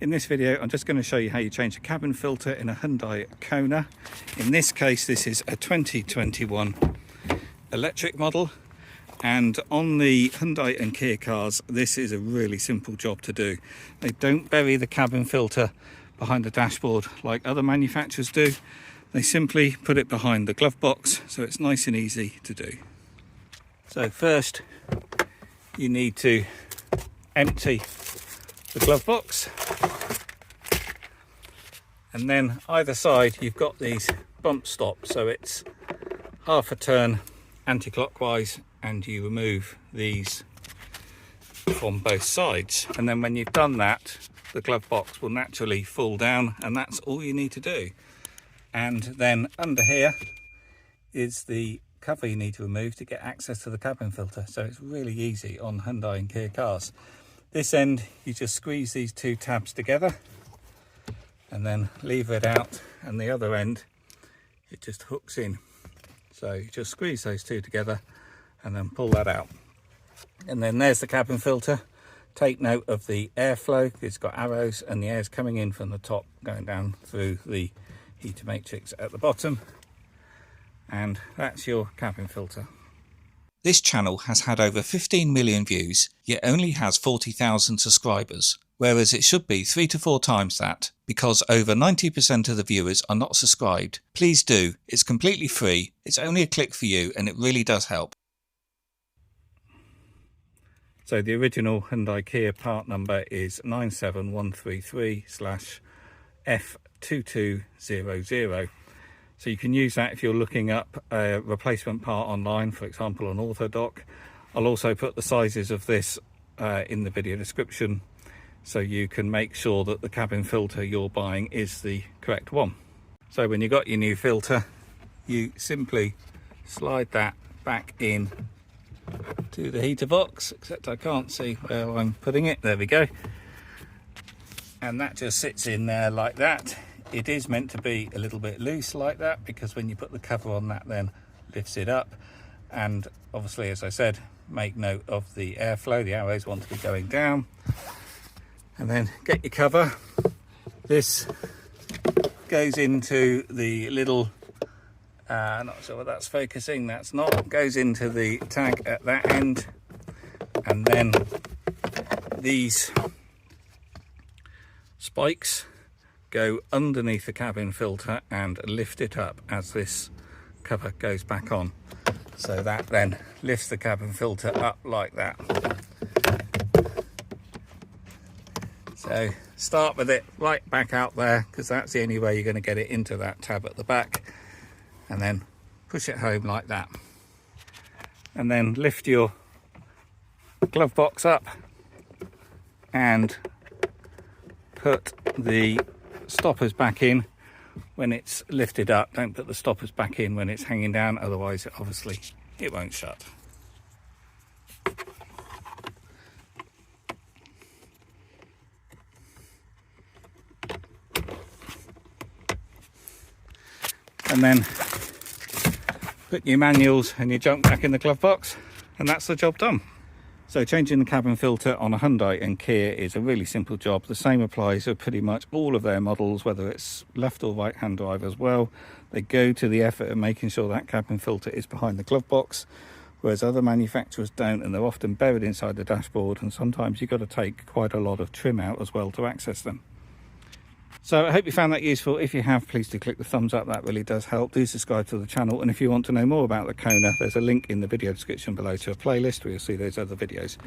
In this video I'm just going to show you how you change a cabin filter in a Hyundai Kona. In this case this is a 2021 electric model, and on the Hyundai and Kia cars this is a really simple job to do. They don't bury the cabin filter behind the dashboard like other manufacturers do. They simply put it behind the glove box, so it's nice and easy to do. So first you need to empty the glove box, and then either side you've got these bump stops, so it's half a turn anti-clockwise and you remove these from both sides, and then when you've done that the glove box will naturally fall down, and that's all you need to do. And then under here is the cover you need to remove to get access to the cabin filter, so it's really easy on Hyundai and Kia cars. This end you just squeeze these two tabs together and then lever it out, and the other end it just hooks in, so you just squeeze those two together and then pull that out, and then there's the cabin filter. Take note of the airflow, it's got arrows and the air's coming in from the top going down through the heater matrix at the bottom, and that's your cabin filter. This channel has had over 15 million views, yet only has 40,000 subscribers, whereas it should be 3 to 4 times that, because over 90% of the viewers are not subscribed. Please do, it's completely free, it's only a click for you, and it really does help. So the original Hyundai Kia part number is 97133/F2200. So you can use that if you're looking up a replacement part online, for example on Orthodoc. I'll also put the sizes of this in the video description, so you can make sure that the cabin filter you're buying is the correct one. So when you got your new filter, you simply slide that back in to the heater box, except I can't see where I'm putting it. There we go. And that just sits in there like that. It is meant to be a little bit loose like that, because when you put the cover on, that then lifts it up. And obviously, as I said, make note of the airflow. The arrows want to be going down. And then get your cover. This goes into the little, not sure what that's focusing, that's not, goes into the tag at that end. And then these spikes go underneath the cabin filter and lift it up as this cover goes back on. So that then lifts the cabin filter up like that. So start with it right back out there, because that's the only way you're going to get it into that tab at the back, and then push it home like that. And then lift your glove box up and put the stoppers back in when it's lifted up. Don't put the stoppers back in when it's hanging down, otherwise obviously it won't shut. And then put your manuals and your junk back in the glove box, and that's the job done. So changing the cabin filter on a Hyundai and Kia is a really simple job. The same applies to pretty much all of their models, whether it's left or right hand drive as well. They go to the effort of making sure that cabin filter is behind the glove box, whereas other manufacturers don't, and they're often buried inside the dashboard, and sometimes you've got to take quite a lot of trim out as well to access them. So I hope you found that useful. If you have, please do click the thumbs up, that really does help. Do subscribe to the channel, and if you want to know more about the Kona, there's a link in the video description below to a playlist where you'll see those other videos.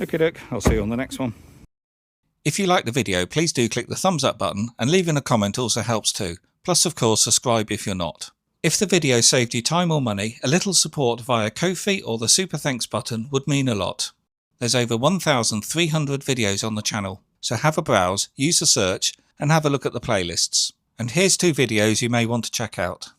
Okay doke, I'll see you on the next one. If you like the video, please do click the thumbs up button, and leaving a comment also helps too. Plus of course subscribe if you're not. If the video saved you time or money, a little support via Ko-fi or the super thanks button would mean a lot. There's over 1,300 videos on the channel, so have a browse, use the search, and have a look at the playlists. And here's 2 videos you may want to check out.